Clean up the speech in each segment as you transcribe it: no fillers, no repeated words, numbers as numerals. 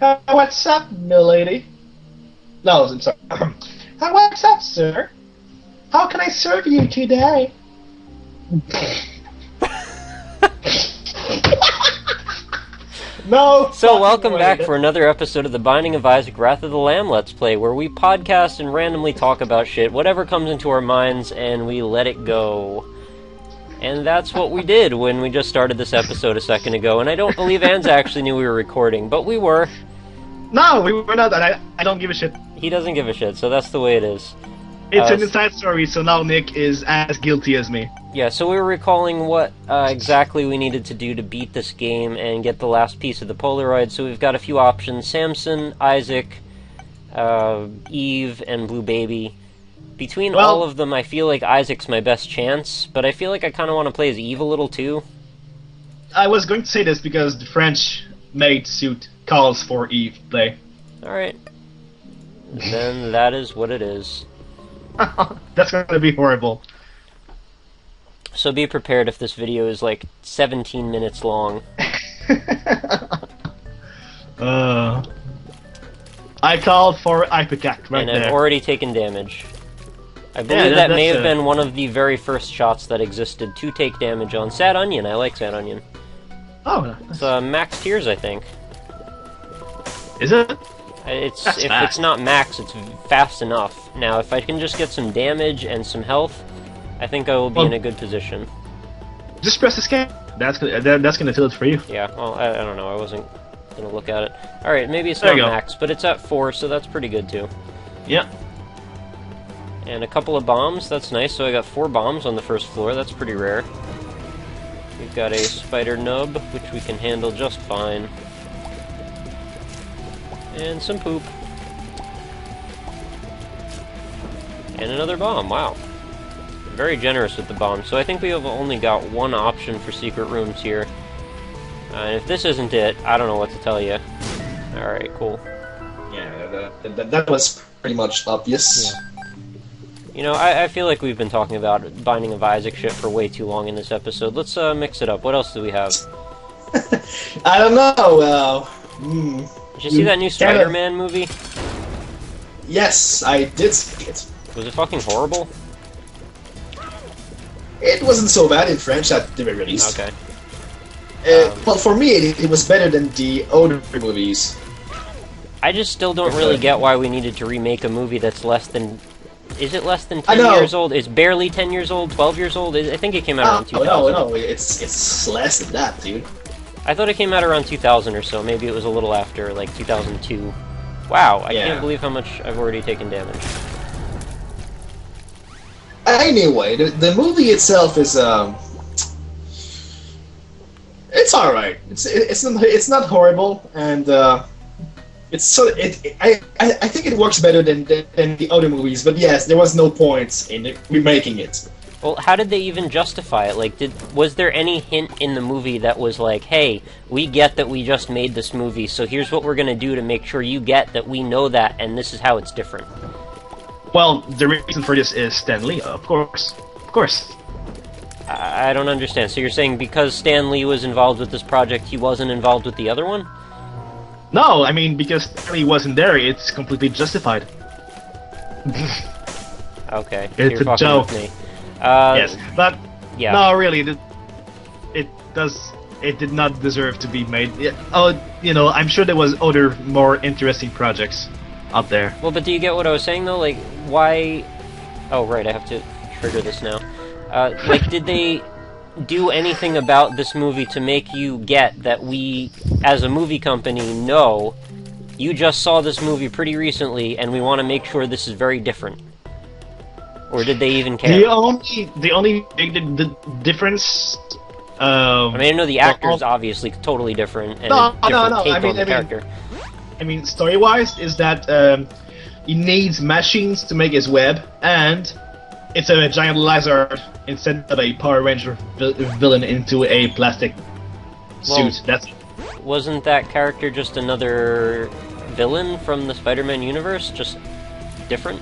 What's up, milady? No, I'm sorry. What's up, sir? How can I serve you today? No. So welcome back for another episode of the Binding of Isaac Wrath of the Lamb Let's Play, where we podcast and randomly talk about shit, whatever comes into our minds, and we let it go. And that's what we did when we just started this episode a second ago, and I don't believe Anza actually knew we were recording, but we were. No, we were not. I don't give a shit. He doesn't give a shit, so that's the way it is. It's an inside story, so now Nick is as guilty as me. Yeah, so we were recalling what exactly we needed to do to beat this game and get the last piece of the Polaroid, so we've got a few options. Samson, Isaac, Eve, and Blue Baby. Between all of them, I feel like Isaac's my best chance, but I feel like I kind of want to play as Eve a little too. I was going to say this because the French-made suit calls for Eve play. Alright. Then that is what it is. That's going to be horrible. So be prepared if this video is like 17 minutes long. I called for Ipecac right and there. I've already taken damage. I believe that may have been one of the very first shots that existed to take damage on Sad Onion. I like Sad Onion. Oh, it's max tears, I think. Is it? If it's not max, it's fast enough. Now, if I can just get some damage and some health, I think I will be in a good position. Just press escape. That's gonna tell it for you. Yeah. Well, I don't know. I wasn't gonna look at it. All right, maybe it's not max, but it's at 4, so that's pretty good too. Yeah. And a couple of bombs. That's nice. So I got 4 bombs on the first floor. That's pretty rare. We've got a spider nub, which we can handle just fine. And some poop. And another bomb, wow. Very generous with the bombs. So I think we have only got one option for secret rooms here. And if this isn't it, I don't know what to tell you. Alright, cool. Yeah, that was pretty much obvious. Yeah. You know, I feel like we've been talking about Binding of Isaac shit for way too long in this episode. Let's mix it up. What else do we have? I don't know, Did you see that new Spider-Man movie? Yes, I did see it. Was it fucking horrible? It wasn't so bad in French at the very least. Okay. Well, for me, it was better than the older movies. I just still don't really get why we needed to remake a movie that's less than... Is it less than 10 years old? It's barely 10 years old? 12 years old? I think it came out around 2000. No, it's less than that, dude. I thought it came out around 2000 or so. Maybe it was a little after, like 2002. Wow, I can't believe how much I've already taken damage. Anyway, the movie itself is it's all right. It's not horrible, and I think it works better than the other movies. But yes, there was no point in remaking it. Well, how did they even justify it? Like, was there any hint in the movie that was like, hey, we get that we just made this movie, so here's what we're gonna do to make sure you get that we know that, and this is how it's different? Well, the reason for this is Stanley, of course. Of course. I don't understand. So you're saying because Stanley was involved with this project, he wasn't involved with the other one? No, I mean, because Stanley wasn't there, it's completely justified. Okay, it's you're a joke. With me. Yes, but yeah. No, really, it did not deserve to be made. You know, I'm sure there was other more interesting projects out there. Well, but do you get what I was saying though? Like, why? Oh, right, I have to trigger this now. Like, did they do anything about this movie to make you get that we, as a movie company, know you just saw this movie pretty recently, and we want to make sure this is very different? Or did they even care? The only big difference. I mean, I know the actor's obviously totally different and a different take on the character. I mean, story-wise, is that he needs machines to make his web, and it's a giant lizard instead of a Power Ranger villain into a plastic suit. That's. Wasn't that character just another villain from the Spider-Man universe, just different?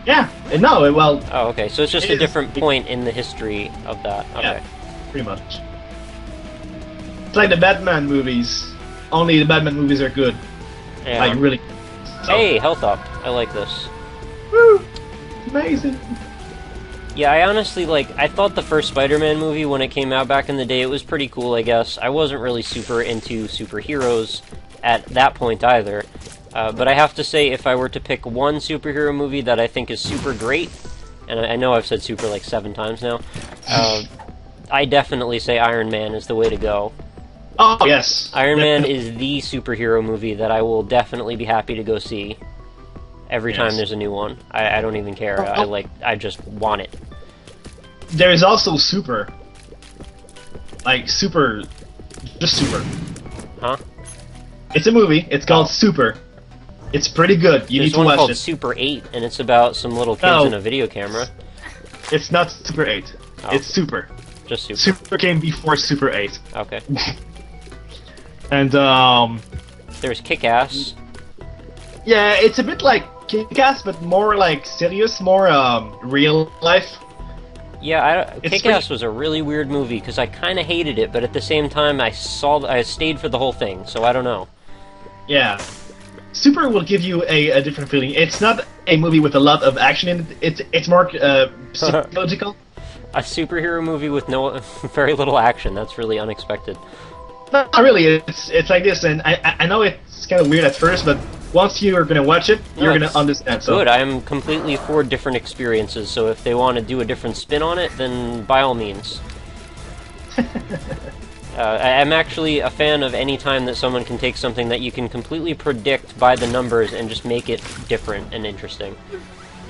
Yeah, no, well... Oh, okay, so it's just a different point in the history of that. Okay. Yeah, pretty much. It's like the Batman movies. Only the Batman movies are good. Yeah. Like, really. So, Hey, health up. I like this. woo, amazing. Yeah, I honestly, I thought the first Spider-Man movie, when it came out back in the day, it was pretty cool, I guess. I wasn't really super into superheroes at that point either. But I have to say, if I were to pick one superhero movie that I think is super great, and I know I've said super like 7 times now, I definitely say Iron Man is the way to go. Oh, yes. Iron Man is the superhero movie that I will definitely be happy to go see every time there's a new one. I don't even care. I just want it. There is also Super. Like, Super. Just Super. Huh? It's a movie. It's called Super. It's pretty good. You There's need to one watch called it. Super 8, and it's about some little kids No. in a video camera. It's not Super 8. Oh. It's Super. Just Super. Super came before Super 8. Okay. And, There's Kick-Ass. yeah, it's a bit like Kick-Ass, but more like serious, more, real life. Yeah, It's Kick-Ass was a really weird movie, because I kind of hated it, but at the same time, I stayed for the whole thing, so I don't know. Yeah. Super will give you a different feeling. It's not a movie with a lot of action in it. It's more, psychological. A superhero movie with very little action, that's really unexpected. Not really. It's like this, and I know it's kind of weird at first, but once you're gonna watch it, you're gonna understand. So. Good, I'm completely for different experiences, so if they want to do a different spin on it, then by all means. I'm actually a fan of any time that someone can take something that you can completely predict by the numbers and just make it different and interesting.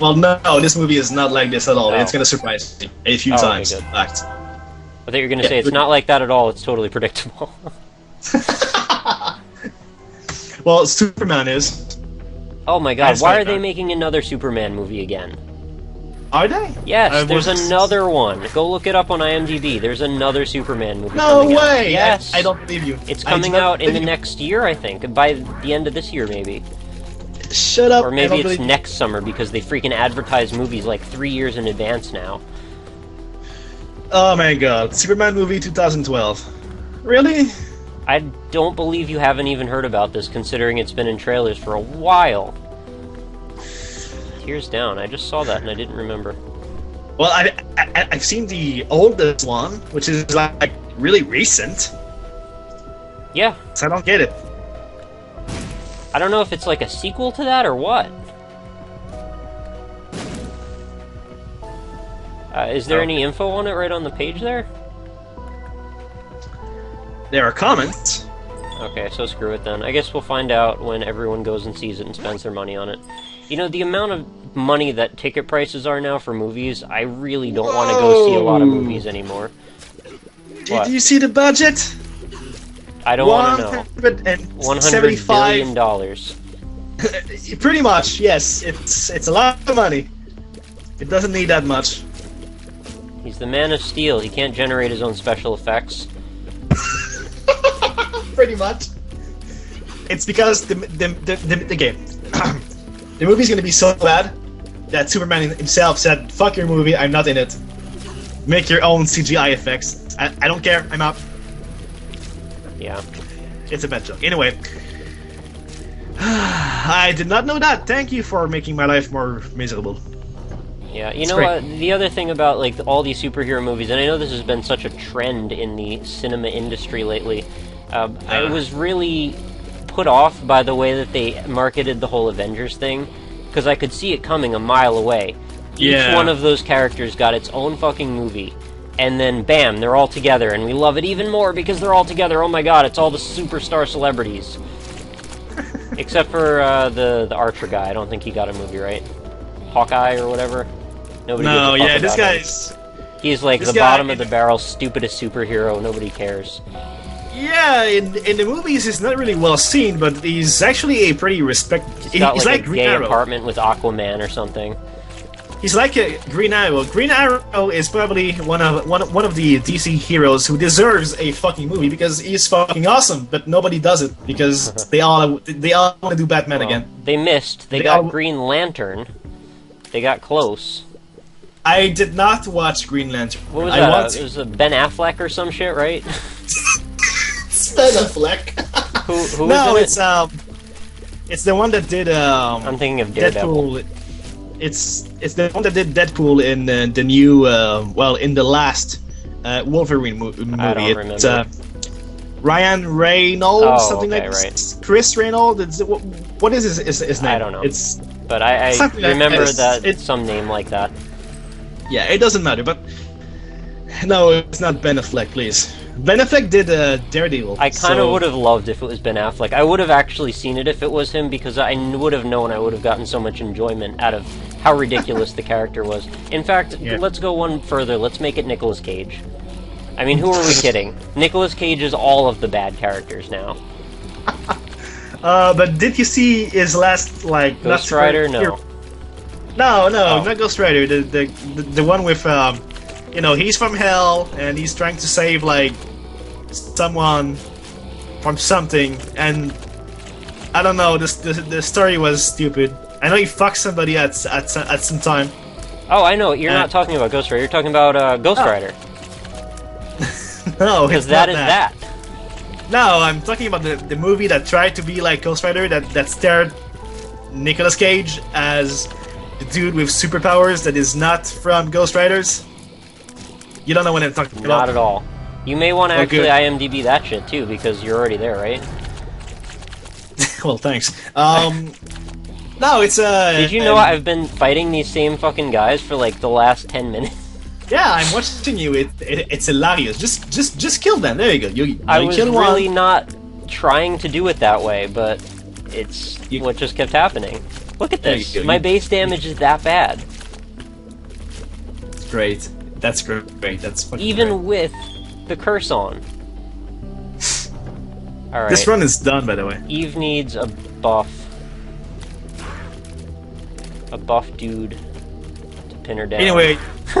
Well, no, this movie is not like this at all. Oh. It's gonna surprise me a few Oh, okay, times. good. In fact. I thought you were going to say it's not like that at all, it's totally predictable. Well, Superman is. Oh my god, That's why right, are they man. making another Superman movie again? Are they? Yes, there's was- another one. Go look it up on IMDb. There's another Superman movie No coming out. way! Yes. I don't believe you. It's I coming do not out in the believe you. next year, I think. By the end of this year, maybe. Shut up! Or I maybe don't it's believe- next summer, because they freaking advertise movies like 3 years in advance now. Oh my god, Superman movie 2012. Really? I don't believe you haven't even heard about this, considering it's been in trailers for a while. Tears down. I just saw that and I didn't remember. Well, I've seen the oldest one, which is like really recent. Yeah. So I don't get it. I don't know if it's like a sequel to that or what. Is there any info on it right on the page there? There are comments. Okay, so screw it then. I guess we'll find out when everyone goes and sees it and spends their money on it. You know, the amount of money that ticket prices are now for movies, I really don't want to go see a lot of movies anymore. Did you see the budget? I don't want to know. $100 billion. Pretty much, yes. It's a lot of money. It doesn't need that much. He's the Man of Steel. He can't generate his own special effects. Pretty much. It's because the game. The movie's gonna be so bad that Superman himself said, "Fuck your movie, I'm not in it. Make your own CGI effects. I don't care. I'm out." Yeah. It's a bad joke. Anyway, I did not know that. Thank you for making my life more miserable. Yeah, you It's know great. what? The other thing about like all these superhero movies, and I know this has been such a trend in the cinema industry lately, I was really put off by the way that they marketed the whole Avengers thing, because I could see it coming a mile away. Each Yeah. one of those characters got its own fucking movie, and then bam, they're all together, and we love it even more because they're all together. Oh my god, it's all the superstar celebrities. Except for the Archer guy. I don't think he got a movie, right? Hawkeye or whatever. Nobody No, gives a fuck yeah, this about him. guy's. He's like this the guy- bottom of the barrel, stupidest superhero. Nobody cares. Yeah, in the movies he's not really well seen, but he's actually a pretty respected. He's got He's like like a Green gay Arrow. apartment with Aquaman or something. He's like a Green Arrow. Green Arrow is probably one of the DC heroes who deserves a fucking movie because he's fucking awesome, but nobody does it because they all want to do Batman Well, again. they missed. They They got all- Green Lantern. They got close. I did not watch Green Lantern. What was I that? want It was a Ben Affleck or some shit, right? Ben Affleck. Who was No, in it's it? It's the one that did I'm thinking of Daredevil. Deadpool. It's the one that did Deadpool in the new in the last Wolverine movie. I don't remember. Ryan Reynolds, Oh, something okay, like right. Chris Reynolds. What is his name? I don't know. But I something like remember this. that It's some name like that. yeah, it doesn't matter. But no, it's not Ben Affleck, please. Ben Affleck did Daredevil. I kind of would have loved if it was Ben Affleck. I would have actually seen it if it was him because I would have known I would have gotten so much enjoyment out of how ridiculous the character was. In fact, let's go one further. Let's make it Nicolas Cage. I mean, who are we kidding? Nicolas Cage is all of the bad characters now. But did you see his last Ghost Rider? No. No, Oh. not Ghost Rider. The one with he's from hell and he's trying to save someone from something, and I don't know. The story was stupid. I know he fucked somebody at some time. Oh, I know. You're not talking about Ghost Rider. You're talking about Ghost Rider. No, Because it's not that is that. No, I'm talking about the movie that tried to be like Ghost Rider, that starred Nicolas Cage as the dude with superpowers that is not from Ghost Riders. You don't know what I'm talking about? Not at all. You may want to Oh, actually good. IMDb that shit too, because you're already there, right? Well, thanks. No, it's Did you know I've been fighting these same fucking guys for like the last 10 minutes? Yeah, I'm watching you. It's hilarious. Just kill them. There you go. You I was kill really one. not trying to do it that way, but it's what just kept happening. Look at There you this. go. My base damage is that bad. Great. That's great. That's fucking Even great. with the curse on. Alright. This run is done, by the way. Eve needs a buff. A buff dude to pin her down. Anyway,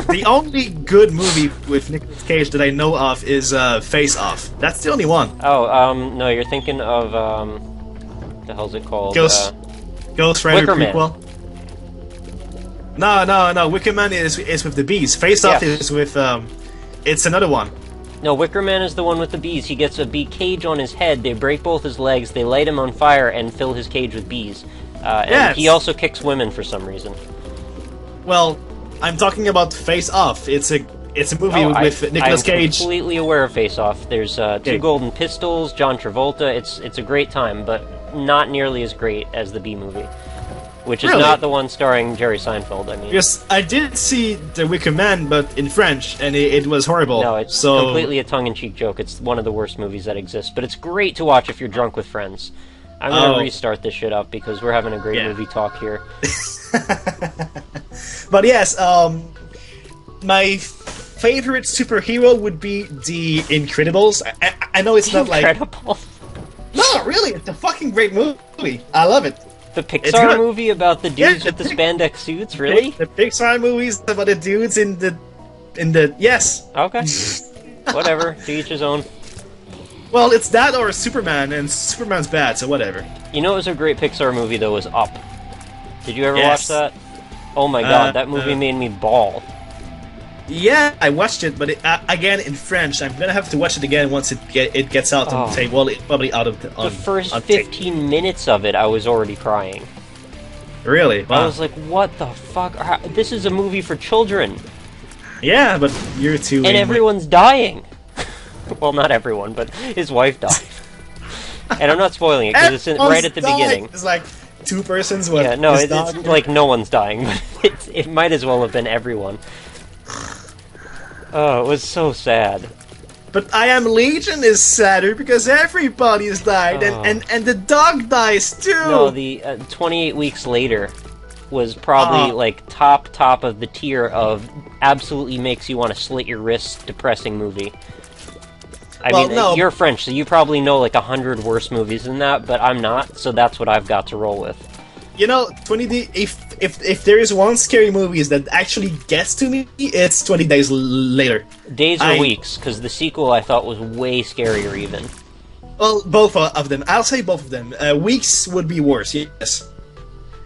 the only good movie with Nicolas Cage that I know of is Face Off. That's the only one. Oh, no, you're thinking of, the hell's it called? Ghost Rider Wicker Man. prequel. No. Wicker Man is with the bees. Face Off Yeah. is with it's another one. No, Wicker Man is the one with the bees. He gets a bee cage on his head, they break both his legs, they light him on fire, and fill his cage with bees. And Yes. he also kicks women for some reason. Well, I'm talking about Face Off. It's a movie with Nicolas I'm Cage. completely aware of Face Off. There's two Okay. golden pistols, John Travolta. It's a great time, but not nearly as great as the Bee movie, which is Really? not the one starring Jerry Seinfeld. I mean, Because I did see The Wicker Man, but in French, and it was horrible. no, it's so completely a tongue-in-cheek joke. It's one of the worst movies that exists, but it's great to watch if you're drunk with friends. I'm gonna Oh. restart this shit up because we're having a great Yeah. movie talk here. But yes, my favorite superhero would be the Incredibles. I know it's not like Incredible. no, really, it's a fucking great movie. I love it. The It's Pixar good. movie about the dudes Yeah, with the spandex suits, really? The Pixar movies about the dudes in the yes. Okay. Whatever, to each his own. Well, it's that or Superman, and Superman's bad, so whatever. You know what was a great Pixar movie, though, was Up. Did you ever Yes. watch that? Oh my god, that movie made me bawl. Yeah, I watched it, but again in French. I'm gonna have to watch it again once it gets out on Oh. tape. Well, it's probably out of The first on tape. 15 minutes of it, I was already crying. Really? I Wow. was like, what the fuck? This is a movie for children. Yeah, but you're too. And everyone's dying. Well, not everyone, but his wife died. And I'm not spoiling it, because it's right at the beginning. It's like two persons. What? Yeah, no, his it's dog? like no one's dying, but it might as well have been everyone. Oh, it was so sad. But I Am Legion is sadder because everybody's died, Oh. and the dog dies too. No, the 28 weeks later was probably like top of the tier of absolutely makes you want to slit your wrists depressing movie. I Well, mean, no. you're French, so you probably know like 100 worse movies than that, but I'm not, so that's what I've got to roll with. You know, if there is one scary movie that actually gets to me, it's 20 Days Later. Days or Weeks, because the sequel I thought was way scarier even. Well, both of them. I'll say both of them. Weeks would be worse, yes.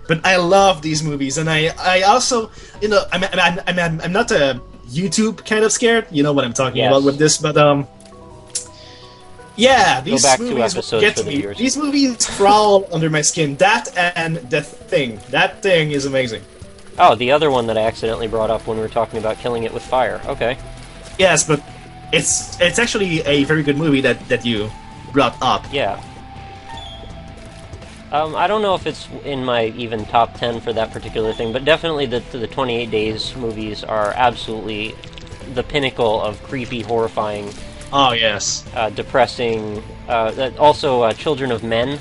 But I love these movies, and I also, you know, I'm not a YouTube kind of scared. You know what I'm talking Yes. about with this, but Yeah, these back 2 movies episodes get for to the me. viewers. These movies crawl under my skin. That and The Thing. That Thing is amazing. Oh, the other one that I accidentally brought up when we were talking about killing it with fire. Okay. Yes, but it's actually a very good movie that you brought up. Yeah. I don't know if it's in my even top 10 for that particular thing, but definitely the 28 Days movies are absolutely the pinnacle of creepy, horrifying, Oh yes. depressing. Also, Children of Men.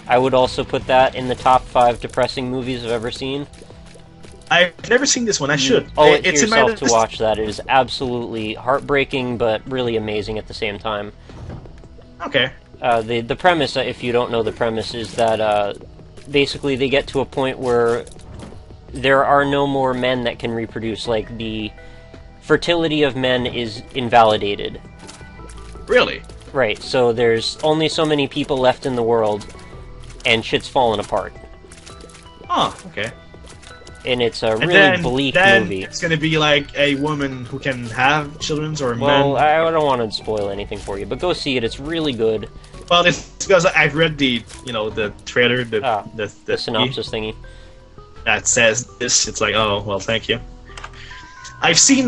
I would also put that in the top 5 depressing movies I've ever seen. I've never seen this one. I should. Owe it to It's in my yourself to list. watch that. It is absolutely heartbreaking, but really amazing at the same time. Okay. The premise, if you don't know the premise, is that basically they get to a point where there are no more men that can reproduce. Like, the fertility of men is invalidated. Really? Right, so there's only so many people left in the world, and shit's falling apart. Oh, okay. And it's a And really bleak then movie. it's gonna be like a woman who can have children or Well, men. I don't want to spoil anything for you, but go see it. It's really good. Well, it's because I've read the trailer, the Synopsis thingy. that says this. It's like, oh well, thank you. I've seen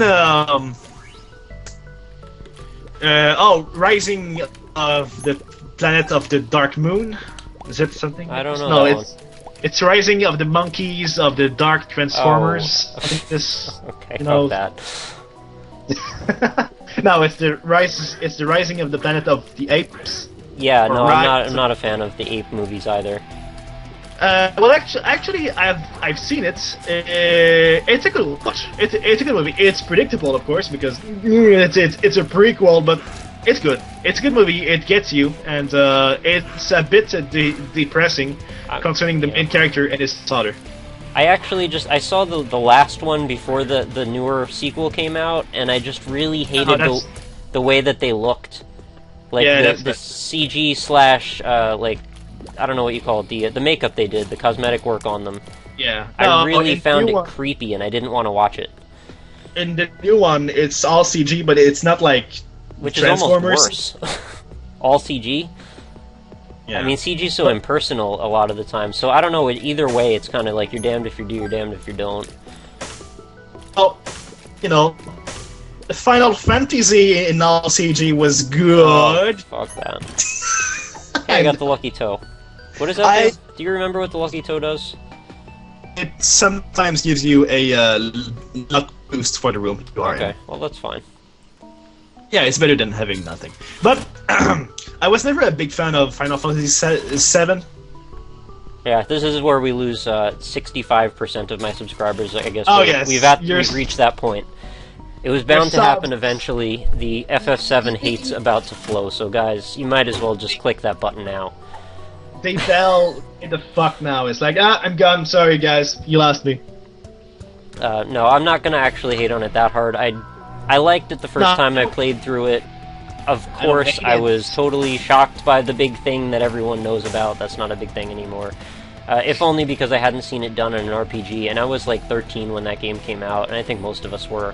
Rising of the Planet of the Dark Moon. Is it something? I don't know No, that it's Rising of the Monkeys of the Dark Transformers. I think this. Okay, You know- fuck that. No, it's the Rising of the Planet of the Apes. Yeah, no, Right. I'm not a fan of the ape movies either. Well, actually, I've seen it. It's a good watch. It's a good movie. It's predictable, of course, because it's a prequel, but it's good. It's a good movie. It gets you, and it's a bit depressing concerning the main character and his daughter. I actually I saw the last one before the newer sequel came out, and I just really hated that's- the way that they looked. Like Yeah, the CG slash like, I don't know what you call it, the makeup they did, the cosmetic work on them. Yeah, I really in found the it new one- creepy, and I didn't want to watch it. In the new one, it's all CG, but it's not like Which is Transformers. almost worse. All CG? Yeah. I mean, CG's so impersonal a lot of the time, so I don't know, either way, it's kind of like you're damned if you do, you're damned if you don't. well, the Final Fantasy in all CG was good. Oh, fuck that. I got the lucky toe. What does that do? Do you remember what the lucky toe does? It sometimes gives you a luck boost for the room you are in. Okay, well, that's fine. Yeah, it's better than having nothing. But I was never a big fan of Final Fantasy VII. Yeah, this is where we lose 65% of my subscribers, I guess. Oh, So yes, we've reached that point. It was bound to subs. happen eventually. The FF7 hate's about to flow, so guys, you might as well just click that button now. They fell in the fuck now. It's like, I'm gone. Sorry, guys, you lost me. No, I'm not gonna actually hate on it that hard. I liked it the first No. time I played through it. Of don't course, hate I it. was totally shocked by the big thing that everyone knows about. That's not a big thing anymore. If only because I hadn't seen it done in an RPG, and I was like 13 when that game came out, and I think most of us were.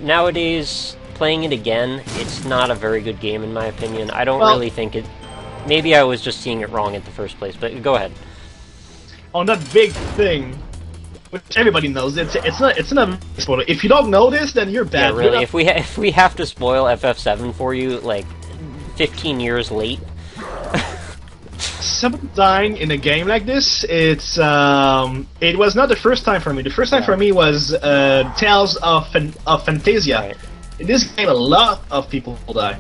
Nowadays, playing it again, it's not a very good game in my opinion. I don't Well- really think it... Maybe I was just seeing it wrong at the first place, but go ahead. On that big thing, which everybody knows, it's not a spoiler. If you don't know this, then you're bad. Yeah, really. If we have to spoil FF7 for you, like 15 years late. Somebody dying in a game like this, it was not the first time for me. The first time for me was Tales of Fantasia. Right. In this game, a lot of people die.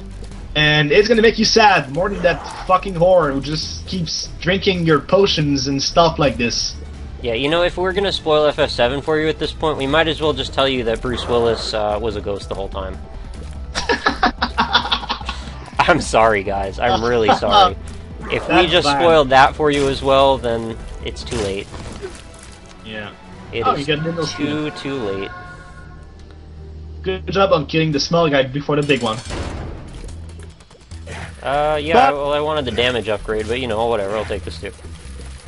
And it's gonna make you sad, more than that fucking whore who just keeps drinking your potions and stuff like this. Yeah, if we're gonna spoil FF7 for you at this point, we might as well just tell you that Bruce Willis was a ghost the whole time. I'm sorry, guys. I'm really sorry. If we That's just fine. spoiled that for you as well, then it's too late. Yeah. It Oh, is you got Nintendo too late. Good job on killing the small guy before the big one. Yeah, But- well, I wanted the damage upgrade, but whatever, I'll take this too.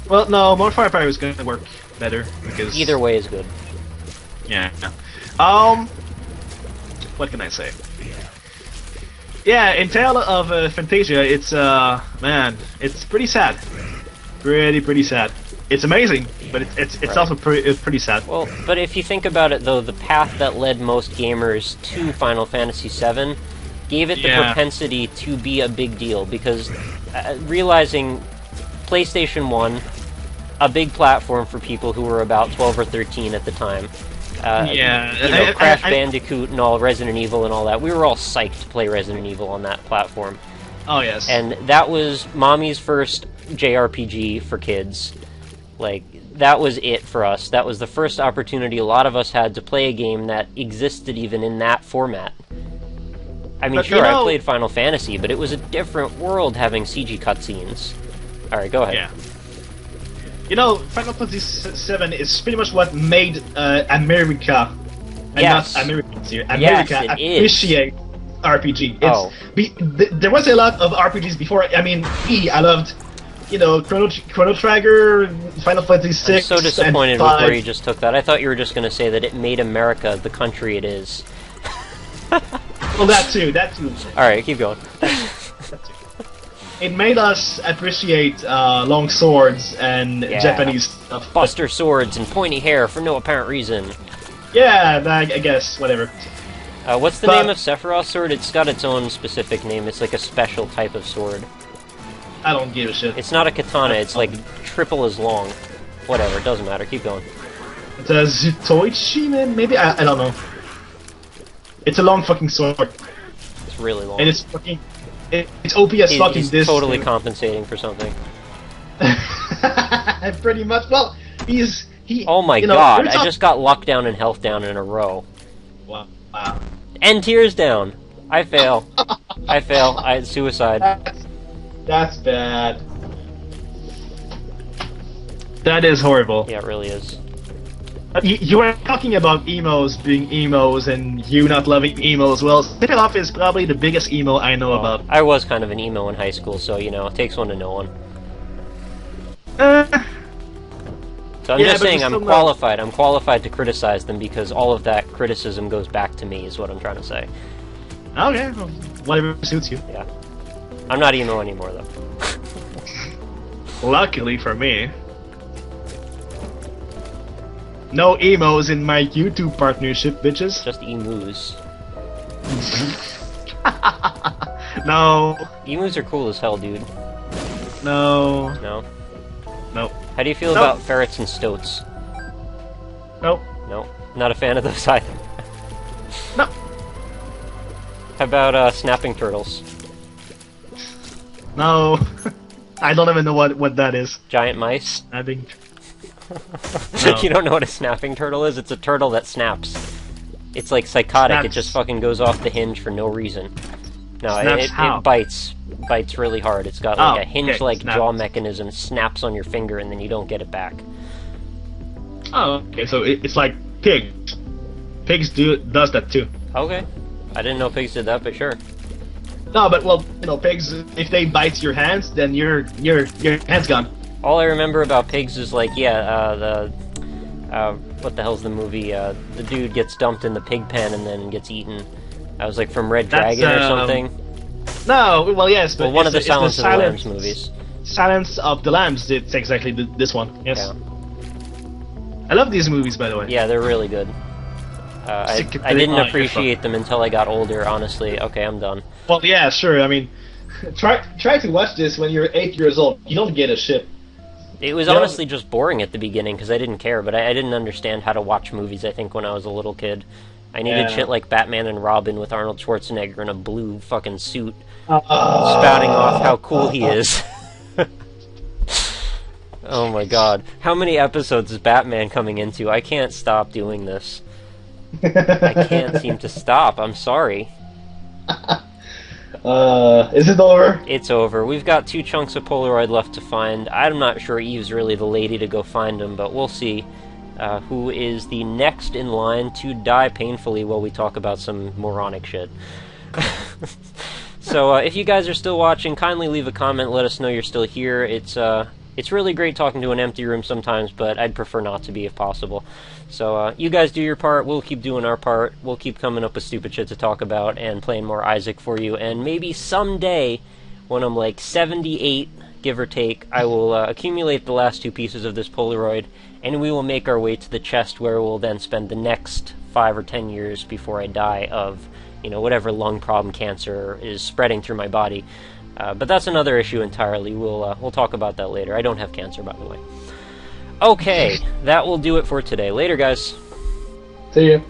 Well, no, more firepower is gonna work better because Either way is good. Yeah. What can I say? Yeah, in Tale of Fantasia, it's man, it's pretty sad. Pretty sad. It's amazing, but it's Right. also pretty sad. Well, but if you think about it, though, the path that led most gamers to Final Fantasy VII gave it the Yeah. propensity to be a big deal, because realizing PlayStation 1, a big platform for people who were about 12 or 13 at the time, Yeah, you know, Crash I- Bandicoot and all, Resident Evil and all that, we were all psyched to play Resident Evil on that platform. Oh yes. And that was Mommy's first JRPG for kids. Like, that was it for us. That was the first opportunity a lot of us had to play a game that existed even in that format. I mean, But, sure, you know- I played Final Fantasy, but it was a different world having CG cutscenes. Alright, go ahead. Yeah. You know, Final Fantasy VII is pretty much what made America, and Yes. not Americans here, Yes, America it is. appreciate RPG. Oh. There was a lot of RPGs before. I mean, I loved, you know, Chrono Trigger, Final Fantasy VI. I'm so disappointed and with 5. where you just took that. I thought you were just going to say that it made America the country it is. Well, that too. Alright, keep going. It made us appreciate long swords and Yeah. Japanese stuff. Buster swords and pointy hair for no apparent reason. Yeah, I guess, whatever. What's the But- name of Sephiroth's sword? It's got its own specific name. It's like a special type of sword. I don't give a shit. It's not a katana, it's like triple as long. Whatever, it doesn't matter, keep going. It's a Zutoichi, man? Maybe? I don't know. It's a long fucking sword. It's really long. And it's fucking... It's OP as fucking He's this. totally compensating for something. Pretty much. Well, he... Oh my you know, god, we're I just got luck down and health down in a row. Wow. And tears down! I fail. I fail. I had suicide. That's bad. That is horrible. Yeah, it really is. You were talking about emos being emos and you not loving emos. Well, Sephiroth is probably the biggest emo I know about. I was kind of an emo in high school, so, you know, it takes one to know one. So I'm Yeah, just but saying you're I'm still not- qualified. I'm qualified to criticize them because all of that criticism goes back to me, is what I'm trying to say. Okay, well, whatever suits you. Yeah. I'm not emo anymore, though. Luckily for me. No emos in my YouTube partnership, bitches. Just emus. No, Emus are cool as hell, dude. no, No? no, How do you feel Nope. about ferrets and stoats? no, No? Not a fan of those either. no. How about snapping turtles? No. I don't even know what that is. Giant mice? I think. No. You don't know what a snapping turtle is? It's a turtle that snaps. It's like psychotic, it Snaps. just fucking goes off the hinge for no reason. No, Snaps how? it bites. Bites really hard. It's got like Oh, a hinge-like okay, snaps. jaw mechanism, snaps on your finger, and then you don't get it back. Oh, okay. So it's like pigs. Pigs does that too. Okay. I didn't know pigs did that, but sure. No, but well, you know, pigs. If they bite your hands, then your hand's gone. All I remember about pigs is like, what the hell's the movie? The dude gets dumped in the pig pen and then gets eaten. I was like from Red That's, Dragon or something. No, well, yes, but Well, one of the it's Silence of the Lambs movies. Silence of the Lambs. It's exactly this one. Yes. Yeah. I love these movies, by the way. Yeah, they're really good. I didn't appreciate them until I got older, honestly. Okay, I'm done. Well, yeah, sure. I mean, try to watch this when you're 8 years old. You don't get a shit. It was Yeah. honestly just boring at the beginning because I didn't care, but I didn't understand how to watch movies, I think, when I was a little kid. I needed Yeah. shit like Batman and Robin with Arnold Schwarzenegger in a blue fucking suit, spouting off how cool he is. Oh my god. How many episodes is Batman coming into? I can't stop doing this. I can't seem to stop, I'm sorry. Is it over? It's over. We've got 2 chunks of Polaroid left to find. I'm not sure Eve's really the lady to go find them, but we'll see who is the next in line to die painfully while we talk about some moronic shit. So if you guys are still watching, kindly leave a comment, let us know you're still here. It's It's really great talking to an empty room sometimes, but I'd prefer not to be if possible. So you guys do your part, we'll keep doing our part, we'll keep coming up with stupid shit to talk about and playing more Isaac for you, and maybe someday, when I'm like 78, give or take, I will accumulate the last 2 pieces of this Polaroid, and we will make our way to the chest where we'll then spend the next 5 or 10 years before I die of, whatever lung problem cancer is spreading through my body. But that's another issue entirely. We'll talk about that later. I don't have cancer, by the way. Okay, that will do it for today. Later, guys. See you.